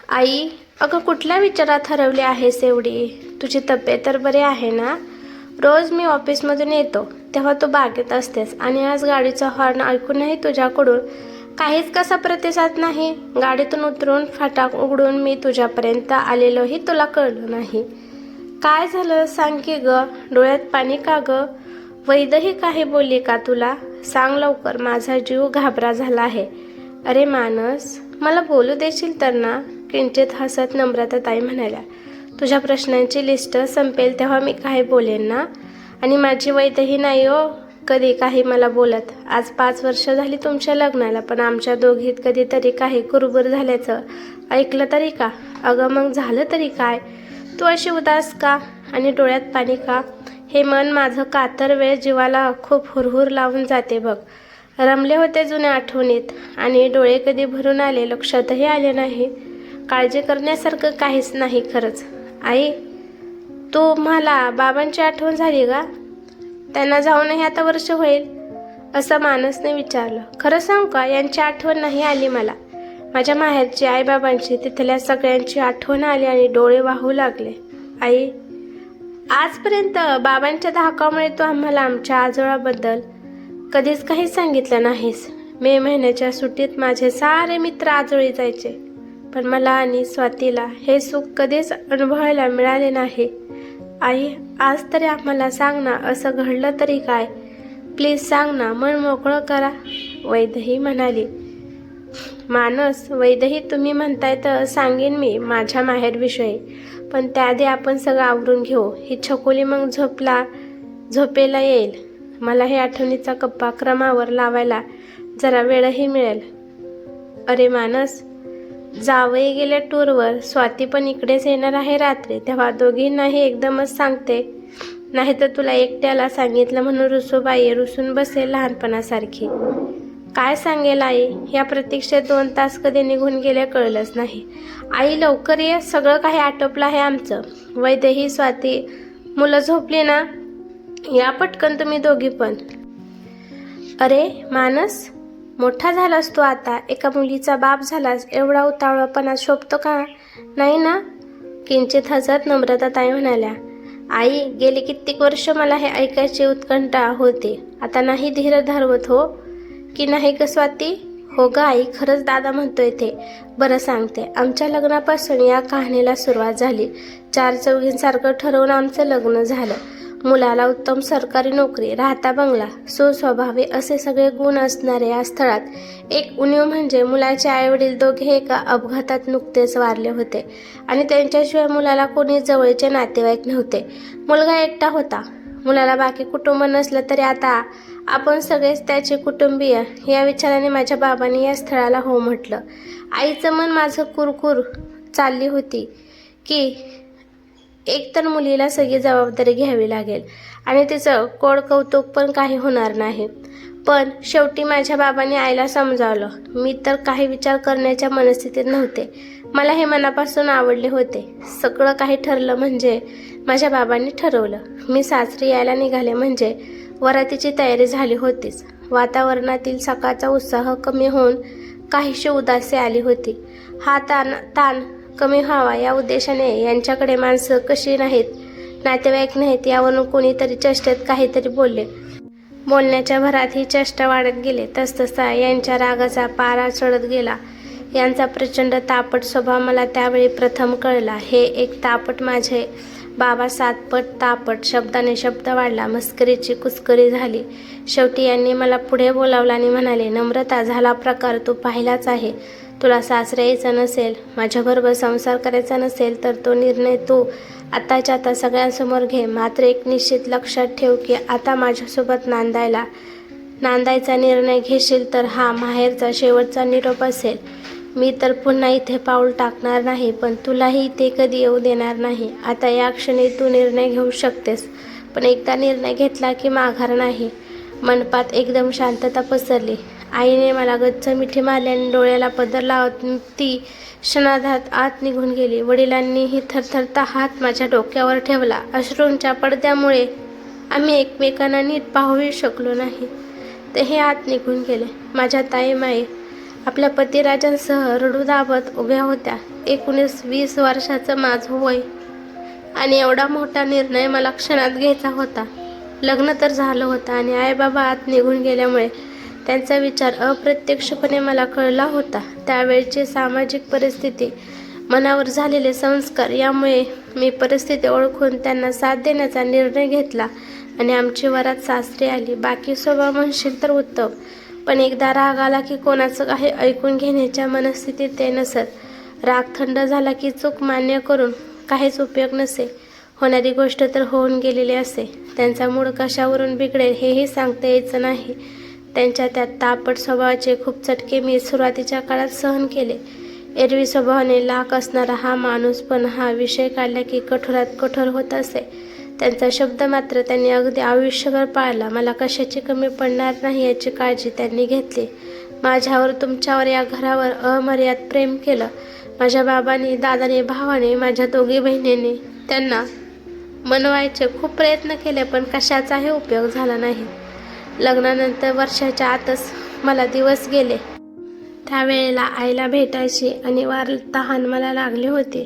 आई, अगं कुठल्या विचारात हरवली आहेस एवढी? तुझी तब्येत तर बरी आहे ना? रोज मी ऑफिसमधून येतो तेव्हा तू बागेत असतेस आणि आज गाडीचा हॉर्न ऐकूनही तुझ्याकडून काहीच कसा प्रतिसाद नाही. गाडीतून उतरून फाटाक उघडून मी तुझ्यापर्यंत आलेलोही तुला कळलं नाही. काय झालं सांग की ग? डोळ्यात पाणी का ग? वैदही काही बोलली का तुला? सांग लवकर, माझा जीव घाबरा झाला आहे. अरे मानस, मला बोलू देशील तर ना? किंचित हसत नम्रताताई म्हणाल्या. तुझ्या प्रश्नांची लिस्ट संपेल तेव्हा मी काही बोलेन ना? आणि माझी वैदही नाही हो कधी काही मला बोलत. आज 5 वर्ष झाली तुमच्या लग्नाला, पण आमच्या दोघीत कधीतरी काही कुरबुर झाल्याचं ऐकलं तरी का? अगं मग झालं तरी काय? तू अशी उदास का आणि डोळ्यात पाणी का? हे मन माझं कातर वेळ जीवाला खूप हुरहुर लावून जाते बघ. रमले होते जुन्या आठवणीत आणि डोळे कधी भरून आले लक्षातही आले नाही. काळजी करण्यासारखं काहीच नाही खरंच. आई, तू मला बाबांची आठवण झाली का? त्यांना जाऊनही आता वर्ष होईल, असं मानसने विचारलं. खरं सांगू का, यांची आठवण नाही आली मला. माझ्या माहेरची, आईबाबांची, तिथल्या सगळ्यांची आठवण आली आणि डोळे वाहू लागले. आई, आजपर्यंत बाबांच्या धाकामुळे तू आम्हाला आमच्या आजोळाबद्दल कधीच काही सांगितलं नाहीस. मे महिन्याच्या सुट्टीत माझे सारे मित्र आजोळी जायचे, पण मला आणि स्वातीला हे सुख कधीच अनुभवायला मिळाले नाही. आई, आज तरी आम्हाला सांग ना, असं घडलं तरी काय? प्लीज सांग ना, मन मोकळं करा, वैदही म्हणाली. मानस, वैदही तुम्ही म्हणताय तर सांगेन मी माझ्या माहेरविषयी, पण त्याआधी आपण सगळं आवरून घेऊ. ही छकोली मग झोपेला येईल. मला हे आठवणीचा कप्पा क्रमावर लावायला जरा वेळही मिळेल. अरे मानस, जावई गेले टूरवर, स्वाती पण इकडेच येणार आहे रात्री, तेव्हा दोघींनाही एकदमच सांगते, नाही तर तुला एकट्याला सांगितलं म्हणून रुसूबाई रुसून बसेल लहानपणासारखी. काय सांगेल आई? या प्रतीक्षेत 2 तास कधी निघून गेले कळलंच नाही. आई लवकर ये, सगळं काही आटोपलं आहे आमचं. वैदेही, स्वाती, मुलं झोपली ना? या पटकन तुम्ही दोघी पण. अरे मानस, मोठा झालास तू आता, एका मुलीचा बाप झालास, एवढा उतावळापणा शोभतो का? नाही ना? किंचित हसत नम्रताताई म्हणाल्या. आई, गेली कित्येक वर्ष मला हे ऐकायची उत्कंठा होती. आता नाही धीर धरवत हो की नाही ग स्वाती? हो ग आई, खरंच दादा म्हणतोय ते. बरं सांगते, आमच्या लग्नापासून या कहाणीला सुरुवात झाली. 4 चौघींसारखं ठरवून आमचं लग्न झालं. मुलाला उत्तम सरकारी नोकरी, राहता बंगला, सुस्वभावी असे सगळे गुण असणारे या स्थळात एक उणीव म्हणजे मुलाचे आईवडील दोघे एका अपघातात नुकतेच वारले होते आणि त्यांच्याशिवाय मुलाला कोणी जवळचे नातेवाईक नव्हते. मुलगा एकटा होता. मुलाला बाकी कुटुंब नसलं तरी आता आपण सगळेच त्याचे कुटुंबीय या विचाराने माझ्या बाबांनी या स्थळाला हो म्हटलं. आईचं मन माझं कुरकुर चालली होती की एकतर मुलीला सगळी जबाबदारी घ्यावी लागेल आणि तिचं कोड कौतुक पण काही होणार नाही. पण शेवटी माझ्या बाबांनी आईला समजावलं. मी तर काही विचार करण्याच्या मनस्थितीत नव्हते. मला हे मनापासून आवडले होते. सगळं काही ठरलं म्हणजे माझ्या बाबांनी ठरवलं. मी सासरी यायला निघाले म्हणजे वरातीची तयारी झाली होतीच. वातावरणातील सकाळचा उत्साह कमी होऊन काहीशी उदासी आली होती. हा ताण कमी व्हावा या उद्देशाने यांच्याकडे माणसं कशी नाहीत, नातेवाईक नाहीत यावरून कोणीतरी चेष्टेत काहीतरी बोलले. बोलण्याच्या भरात ही चेष्टा वाढत गेली. तसतसा यांच्या रागाचा पारा चढत गेला. यांचा प्रचंड तापट स्वभाव मला त्यावेळी प्रथम कळला. हे एक तापट माझे बाबा 7 पट तापट. शब्दाने शब्द वाढला, मस्करीची कुस्करी झाली. शेवटी यांनी मला पुढे बोलावलं आणि म्हणाले, नम्रता, झाला प्रकार तू पाहिलाच आहे. तुला सासरे यायचं नसेल, माझ्याबरोबर संसार करायचा नसेल तर तो निर्णय तू आताच्या आता सगळ्यांसमोर घे. मात्र एक निश्चित लक्षात ठेव की आता माझ्यासोबत नांदायचा निर्णय घेशील तर हा माहेरचा शेवटचा निरोप असेल. मी तर पुन्हा इथे पाऊल टाकणार नाही, पण तुलाही इथे कधी येऊ देणार नाही. आता या क्षणी तू निर्णय घेऊ शकतेस, पण एकदा निर्णय घेतला की माघार नाही. मंडपात एकदम शांतता पसरली. आईने मला गच्च मिठी मारली आणि डोळ्याला पदर लावत ती क्षणार्धात आत निघून गेली. वडिलांनीही थरथरता हात माझ्या डोक्यावर ठेवला. अश्रूंच्या पडद्यामुळे आम्ही एकमेकांना नीट पाहूही शकलो नाही. ते हे आत निघून गेले. माझ्या ताईमाई आपल्या पतिराजांसह रडू दाबत उभ्या होत्या. 19-20 वर्षाचं माझं वय आणि एवढा मोठा निर्णय मला क्षणात घ्यायचा होता. लग्न तर झालं होतं आणि आईबाबा आत निघून गेल्यामुळे त्यांचा विचार अप्रत्यक्षपणे मला कळला होता. त्यावेळची सामाजिक परिस्थिती, मनावर झालेले संस्कार यामुळे मी परिस्थिती ओळखून त्यांना साथ देण्याचा निर्णय घेतला आणि आमची वरात सासरी आली. बाकी स्वभाव म्हणशील तर उत्तम, पण एकदा राग आला की कोणाचं काही ऐकून घेण्याच्या मनस्थितीत ते नसत. राग थंड झाला की चूक मान्य करून काहीच उपयोग नसे. होणारी गोष्ट तर होऊन गेलेली असे. त्यांचा मूड कशावरून बिघडेल हेही सांगता यायचं नाही. त्यांच्या त्या तापट स्वभावाचे खूप चटके मी सुरुवातीच्या काळात सहन केले. एरवी स्वभावाने लाख असणारा हा माणूस पण हा विषय काढला की कठोरात कठोर होत असे. त्यांचा शब्द मात्र त्यांनी अगदी आयुष्यभर पाळला. मला कशाची कमी पडणार नाही याची काळजी त्यांनी घेतली. माझ्यावर, तुमच्यावर, या घरावर अमर्याद प्रेम केलं. माझ्या बाबांनी, दादाने, भावाने, माझ्या दोघी बहिणींनी त्यांना मनवायचे खूप प्रयत्न केले, पण कशाचाही उपयोग झाला नाही. लग्नानंतर वर्षाच्या आतच मला दिवस गेले. त्यावेळेला आईला भेटायची अनिवार्य तहान मला लागली होती,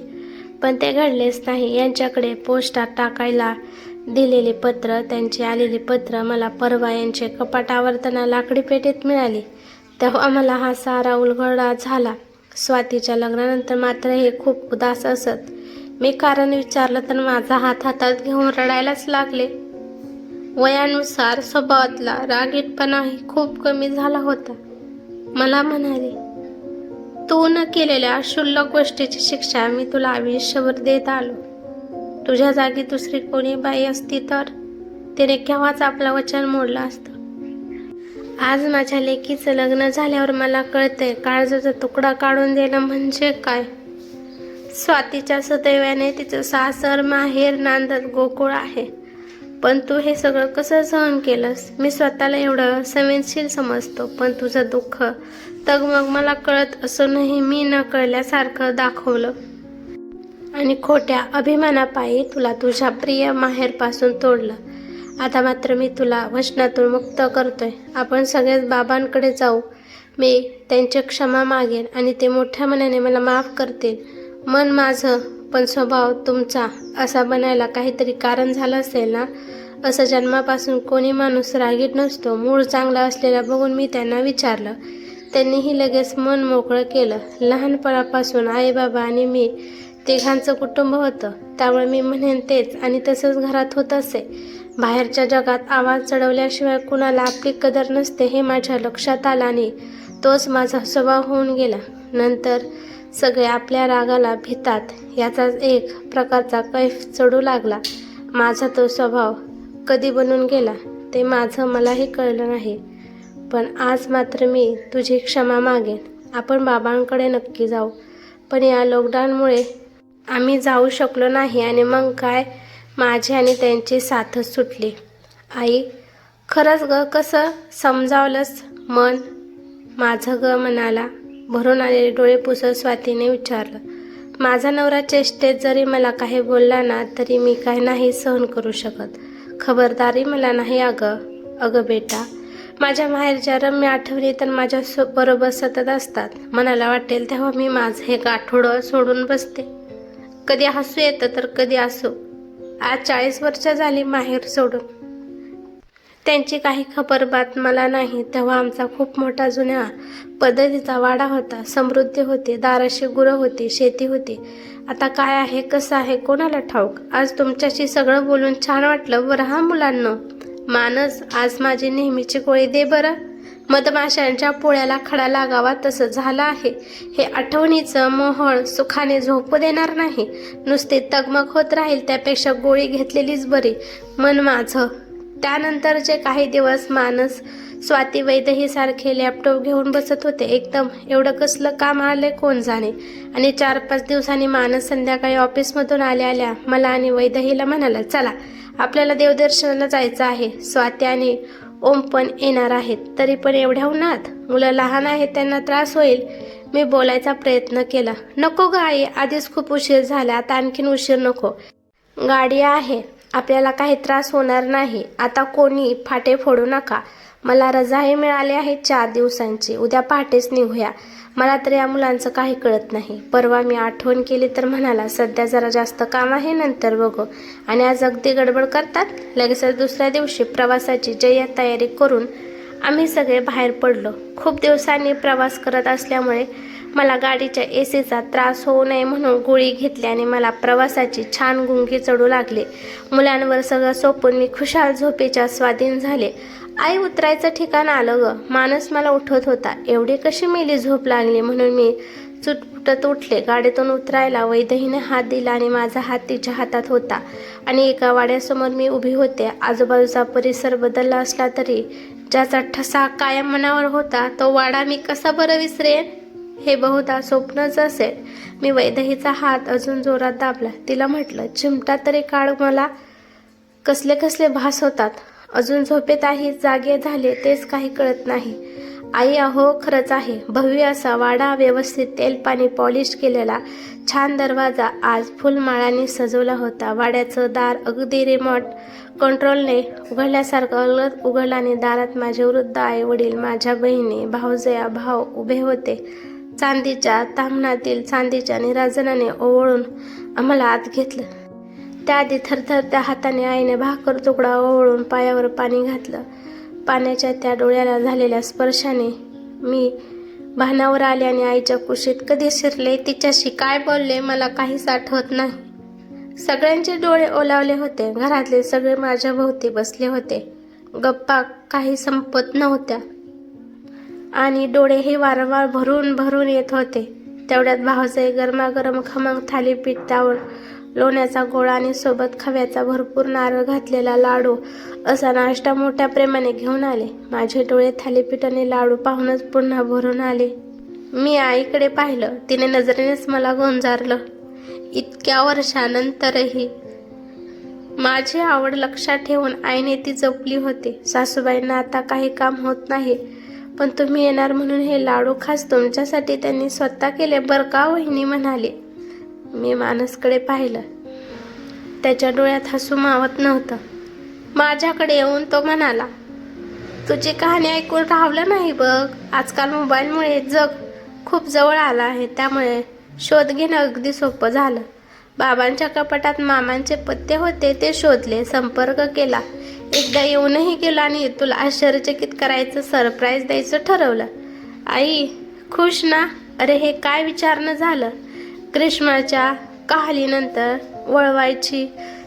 पण ते घडलेच नाही. यांच्याकडे पोस्टात टाकायला दिलेले पत्र, त्यांची आलेली पत्र मला परवा यांचे कपाट आवरताना लाकडी पेटीत मिळाली. तेव्हा मला हा सारा उलगडा झाला. स्वातीच्या लग्नानंतर मात्र हे खूप उदास असत. मी कारण विचारलं तर माझा हात हातात घेऊन रडायलाच लागले. वयानुसार स्वभावातला रागीटपणाही खूप कमी झाला होता. मला म्हणाले, तू न केलेल्या क्षुल्लक गोष्टीची शिक्षा मी तुला आयुष्यभर देत आलो. तुझ्या जागी दुसरी कोणी बाई असती तर तिने केव्हाच आपलं वचन मोडलं असतं. आज माझ्या लेकीचं लग्न झाल्यावर मला कळतंय काळजाचा तुकडा काढून देणं म्हणजे काय. स्वातीच्या सुदैवाने तिचं सासर, माहेर, नांदत गोकुळ आहे. पण तू हे सगळं कसं सहन केलंस? मी स्वतःला एवढं संवेदनशील समजतो, पण तुझं दुःख तगमग मला कळत असूनही मी न कळल्यासारखं दाखवलं आणि खोट्या अभिमानापायी तुला तुझ्या प्रिय माहेरपासून तोडलं. आता मात्र मी तुला वचनातून मुक्त करतोय. आपण सगळेच बाबांकडे जाऊ. मी त्यांची क्षमा मागेन आणि ते मोठ्या मनाने मला माफ करतील. मन माझं, पण स्वभाव तुमचा असा बनायला काहीतरी कारण झालं असेल ना. असं जन्मापासून कोणी माणूस रागीट नसतो. मूळ चांगला असलेला बघून मी त्यांना विचारलं. त्यांनीही लगेच मन मोकळं केलं. लहानपणापासून आई, बाबा आणि मी तिघांचं कुटुंब होतं, त्यामुळे मी म्हणेन तेच आणि तसंच घरात होत असे. बाहेरच्या जगात आवाज चढवल्याशिवाय कुणाला आपली कदर नसते हे माझ्या लक्षात आलं आणि तोच माझा स्वभाव होऊन गेला. नंतर सगळे आपल्या रागाला भितात याचाच एक प्रकारचा कैफ चढू लागला. माझा तो स्वभाव कधी बनून गेला ते माझं मलाही कळलं नाही. पण आज मात्र मी तुझी क्षमा मागेन. आपण बाबांकडे नक्की जाऊ. पण या लॉकडाऊनमुळे आम्ही जाऊ शकलो नाही आणि मग काय, माझी आणि त्यांची साथच सुटली. आई, खरंच ग, कसं समजावलंस मन? माझं ग मनाला भरून आलेले डोळे पुसत स्वातीने विचारलं. माझा नवरा चेष्टेत जरी मला काही बोलला ना तरी मी काही नाही सहन करू शकत. खबरदारी मला नाही अगं बेटा. माझ्या माहेरच्या रम्य आठवणी तर माझ्या बरोबर सतत असतात. मनाला वाटेल तेव्हा मी माझं हे गाठोडं सोडून बसते. कधी हसू येतं तर कधी असू. आज 40 वर्ष झाली माहेर सोडून. त्यांची काही खबरबात मला नाही. तेव्हा आमचा खूप मोठा जुन्या पद्धतीचा वाडा होता. समृद्धी होती, दाराशी गुरं होती, शेती होती. आता काय आहे, कसं आहे, कोणाला ठाऊक. आज तुमच्याशी सगळं बोलून छान वाटलं बरं हा मुलांना. मानस, आज माझी नेहमीची गोळी दे बरं. मधमाशांच्या पोळ्याला खडा लागावा तसं झालं आहे. हे आठवणीचं मोहळ सुखाने झोपू देणार नाही. नुसते तगमग होत राहील त्यापेक्षा गोळी घेतलेलीच बरी. मन माझं. त्यानंतरचे काही दिवस मानस, स्वाती वैदेही सारखे लॅपटॉप घेऊन बसत होते. एकदम एवढं कसलं काम आले कोण जाणे. आणि 4-5 दिवसांनी मानस संध्याकाळी ऑफिसमधून आल्या मला आणि वैदेहीला म्हणाला, चला आपल्याला देवदर्शनाला जायचं आहे. स्वाती आणि ओम पण येणार आहेत. तरी पण एवढ्या उन्हात? मुलं लहान आहेत, त्यांना त्रास होईल. मी बोलायचा प्रयत्न केला. नको ग आई, आधीच खूप उशीर झाला, आता आणखीन उशीर नको. गाडी आहे, आपल्याला काही त्रास होणार नाही. आता कोणी फाटे फोडू नका. मला रजाही मिळाली आहे 4 दिवसांची. उद्या पहाटेच निघूया. मला तर या मुलांचं काही कळत नाही. परवा मी आठवण केली तर म्हणाला, सध्या जरा जास्त काम आहे, नंतर बघू. आणि आज अगदी गडबड करतात. लगेचच दुसऱ्या दिवशी प्रवासाची जय्यत तयारी करून आम्ही सगळे बाहेर पडलो. खूप दिवसांनी प्रवास करत असल्यामुळे मला गाडीच्या एसीचा त्रास होऊ नये म्हणून गोळी घेतली आणि मला प्रवासाची छान गुंगी चढू लागली. मुलांवर सगळं सोपून मी खुशाल झोपेच्या स्वाधीन झाले. आई उतरायचं ठिकाण आलं ग. माणूस मला उठवत होता. एवढी कशी मेली झोप लागली म्हणून मी चुटपुटत उठले. गाडीतून उतरायला वैदेहीने हात दिला आणि माझा हात तिच्या हातात होता आणि एका वाड्यासमोर मी उभी होते. आजूबाजूचा परिसर बदलला असला तरी ज्याचा ठसा कायम मनावर होता तो वाडा मी कसा बरं विसरेन. हे बहुधा स्वप्नच असेल. मी वैदेहीचा हात अजून जोरात दाबला. तिला म्हटलं, चिमटा तरी काढ. मला कसले कसले भास होतात. अजून झोपेत आहे जागे झाले तेच काही कळत नाही. आई अहो खरंच आहे. भव्य असा वाडा, व्यवस्थित तेल पाणी पॉलिश केलेला छान दरवाजा आज फुलमाळांनी सजवला होता. वाड्याचं दार अगदी रिमोट कंट्रोलने उघडल्यासारखं उघडलं आणि दारात माझे वृद्ध आई वडील, माझ्या बहिणी, भाऊजया, भाऊ उभे होते. चांदीच्या ताम्हणातील चांदीच्या निराजनाने ओवळून आम्हाला आत घेतलं. त्याआधी थरथरत्या हाताने आईने भाकर तुकडा ओवळून पायावर पाणी घातलं. पाण्याच्या त्या डोळ्याला झालेल्या स्पर्शाने मी भानावर आले आणि आईच्या कुशीत कधी शिरले, तिच्याशी काय बोलले मला काहीच आठवत नाही. सगळ्यांचे डोळे ओलावले होते. घरातले सगळे माझ्या भोवती बसले होते. गप्पा काही संपत नव्हत्या आणि डोळेही वारंवार भरून भरून येत होते. तेवढ्यात भाऊजाई गरमागरम खमंग थालीपीठ, त्यावर लोण्याचा गोळा आणि सोबत खव्याचा भरपूर नारळ घातलेला लाडू असा नाश्ता मोठ्या प्रेमाने घेऊन आले. माझे डोळे थालीपीठ आणि लाडू पाहूनच पुन्हा भरून आले. मी आईकडे पाहिलं. तिने नजरेनेच मला गोंजारलं. इतक्या वर्षानंतरही माझी आवड लक्षात ठेवून आईने ती जपली होती. सासूबाईंना आता काही काम होत नाही, पण तुम्ही येणार म्हणून हे लाडू खास तुमच्यासाठी त्यांनी स्वतः केले बरं का, वहिनी म्हणाली. मी मानसकडे पाहिलं. त्याच्या डोळ्यात हसू मावत नव्हतं. माझ्याकडे येऊन तो म्हणाला, तुझी कहाणी ऐकून राहवलं नाही बघ. आजकाल मोबाईलमुळे जग खूप जवळ आलं आहे, त्यामुळे शोध घेणं अगदी सोपं झालं. बाबांच्या कपाटात मामांचे पत्ते होते, ते शोधले, संपर्क केला, एकदा येऊनही गेलो आणि तुला आश्चर्यचकित करायचं, सरप्राईज द्यायचं ठरवलं. आई खुश ना? अरे हे काय विचारणं झालं. ग्रीष्माच्या काहलीनंतर वळवायची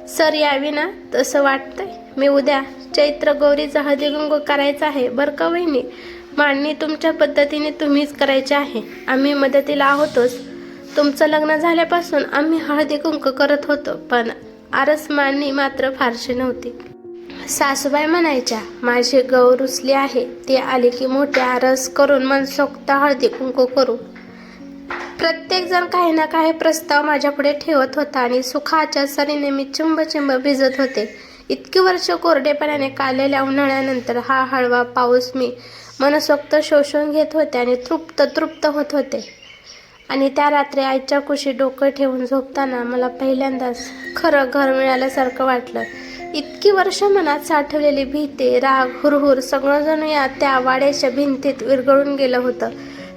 सर यावी ना, तसं वाटतंय. मी उद्या चैत्र गौरीचं हळदीकुंकू करायचं आहे बरं का वहिनी. मांडणी तुमच्या पद्धतीने तुम्हीच करायची आहे. आम्ही मदतीला आहोतच. तुमचं लग्न झाल्यापासून आम्ही हळदीकुंकू करत होतो, पण आरस मांडणी मात्र फारशी नव्हती. सासूबाई म्हणायच्या, माझी गौ रुसली आहे, ती आली की मोठी आरस करून मनसोक्त हळदीकुंकू करू. प्रत्येक जण काही ना काही प्रस्ताव माझ्यापुढे ठेवत होता आणि सुखाच्या सरीने मी चिंब भिजत होते. इतकी वर्ष कोरडेपणाने काढलेल्या उन्हाळ्यानंतर हा हळवा पाऊस मी मनसोक्त शोषून घेत होते आणि तृप्त होत होते. आणि त्या रात्री आईच्या कुशीत डोकं ठेवून झोपताना मला पहिल्यांदाच खरं घर मिळाल्यासारखं वाटलं. इतकी वर्ष मनात साठवलेली भीती, राग, हुरहुर सगळं जणू या त्या वाड्याच्या भिंतीत विरघळून गेलं होतं.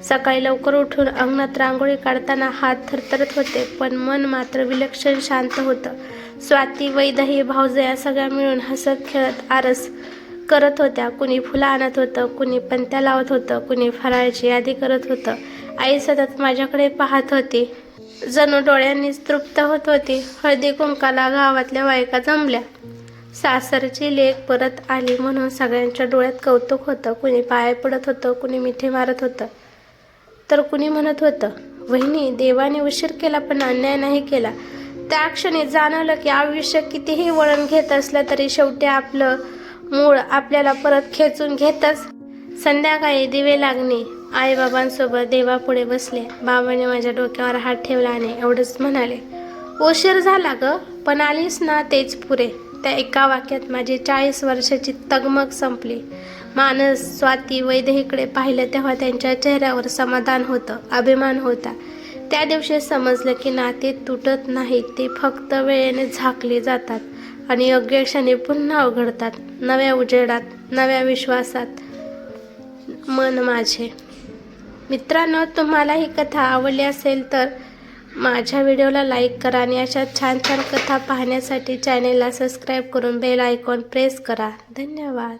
सकाळी लवकर उठून अंगणात रांगोळी काढताना हात थरथरत होते, पण मन मात्र विलक्षण शांत होतं. स्वाती, वैदेही, भाऊजया सगळ्या मिळून हसत खेळत आरस करत होत्या. कुणी फुलं आणत होतं, कुणी पणत्या लावत होतं, कुणी फराळाची यादी करत होतं. आई सतत माझ्याकडे पाहत होती, जणू डोळ्यांनीच तृप्त होत होती. हळदी कुंकाला गावातल्या बायका जमल्या. सासरची लेक परत आली म्हणून सगळ्यांच्या डोळ्यात कौतुक होतं. कुणी पाय पडत होतं, कुणी मिठी मारत होतं, तर कुणी म्हणत होतं, वहिनी देवाने उशीर केला पण अन्याय नाही केला. त्या क्षणी जाणवलं की आयुष्य कितीही वळण घेत असलं तरी शेवटी आपलं मूळ आपल्याला परत खेचून घेतच. संध्याकाळी दिवे लागणे. आईबाबांसोबत देवापुढे बसले. बाबाने माझ्या डोक्यावर हात ठेवला आणि एवढंच म्हणाले, उशीर झाला ग, पण आलीस ना तेच पुरे. त्या एका वाक्यात माझी 40 वर्षाची तगमग संपली. मानस, स्वाती, वैदेहीकडे पाहिलं तेव्हा त्यांच्या चेहऱ्यावर समाधान होतं, अभिमान होता. त्या दिवशी समजलं की नाती तुटत नाहीत, ती फक्त वेळेने झाकली जातात आणि योग्य क्षणी पुन्हा उघडतात. नव्या उजेडात, नव्या विश्वासात. मन माझे. मित्रांनो, तुम्हाला ही कथा आवडली असेल तर माझ्या व्हिडिओला लाईक करा आणि अशा छान छान कथा पाहण्यासाठी चॅनेलला सबस्क्राईब करून बेल आयकॉन प्रेस करा. धन्यवाद.